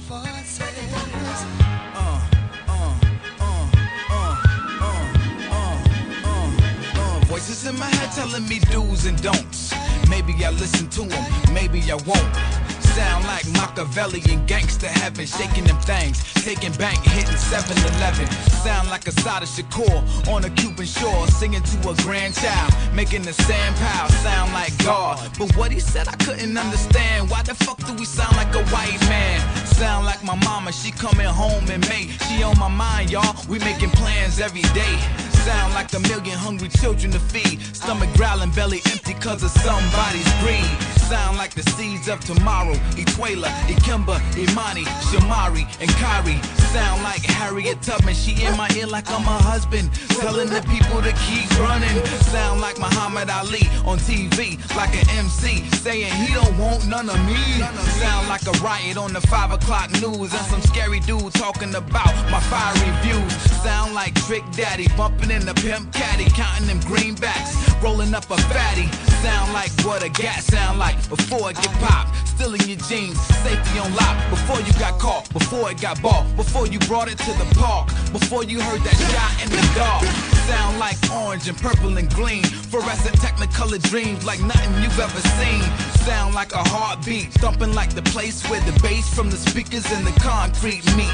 voices. Voices in my head telling me do's and don'ts. Maybe I listen to them, maybe I won't. Sound like Machiavelli and gangsta heaven, shaking them things, taking bank, hitting 7-Eleven. Sound like Asada Shakur on a Cuban shore, singing to a grandchild, making the sand pile. Sound like God, but what he said I couldn't understand. Why the fuck do we sound like a white man? Sound like my mama, she coming home in May. She on my mind, y'all, we making plans every day. Sound like a million hungry children to feed, stomach growling, belly empty cause of somebody's greed. Sound like the seeds of tomorrow, Equela, Ikemba, Imani, Shamari, and Kari. Sound like Harriet Tubman, she in my ear like I'm her husband, telling the people to keep running. Sound like Muhammad Ali on TV, like an MC, saying he don't want none of me. Sound like a riot on the 5 o'clock news, and some scary dude talking about my fiery views. Sound like Trick Daddy, bumping in the pimp caddy, counting them greenbacks, rolling up a fatty. Sound like what a gat sound like before it get popped. Still in your jeans, safety on lock. Before you got caught, before it got bought, before you brought it to the park, before you heard that shot in the dark. Sound like orange and purple and green, fluorescent technicolor dreams like nothing you've ever seen. Sound like a heartbeat, thumping like the place where the bass from the speakers and the concrete meet.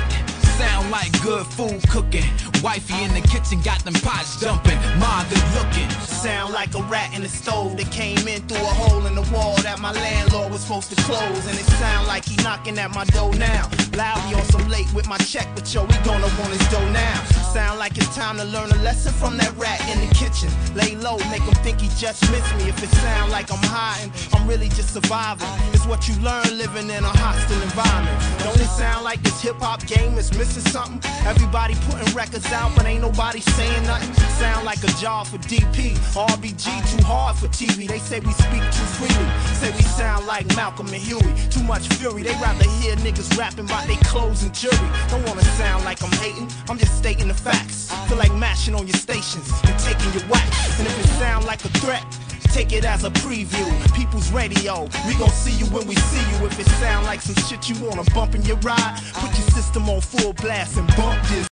Sound like good food cooking, wifey in the kitchen got them pots jumping, ma good looking. Sound like a rat in the stove that came in through a hole in the wall that my landlord was supposed to close. And it sound like he knocking at my door now. Loudly on some late with my check, but yo, we gonna want his dough now. Sound like it's time to learn a lesson from that rat in the kitchen. Lay low, make him think he just missed me. If it sound like I'm hiding, I'm really just surviving. It's what you learn living in a hostile environment. Don't it sound like this hip-hop game is missing something? Everybody putting records out, but ain't nobody saying nothing. Sound like a job for DP, RBG too hard for TV. They say we speak too freely, say we sound like Malcolm and Huey. Too much fury, they rather hear niggas rapping about they clothes and jewelry. Don't wanna sound like I'm hating, I'm just stating the facts. Feel like mashing on your stations and taking your wax. And if it sound like a threat, take it as a preview. People's radio, we gon' see you when we see you. If it sound like some shit you wanna bump in your ride, put your system on full blast and bump this.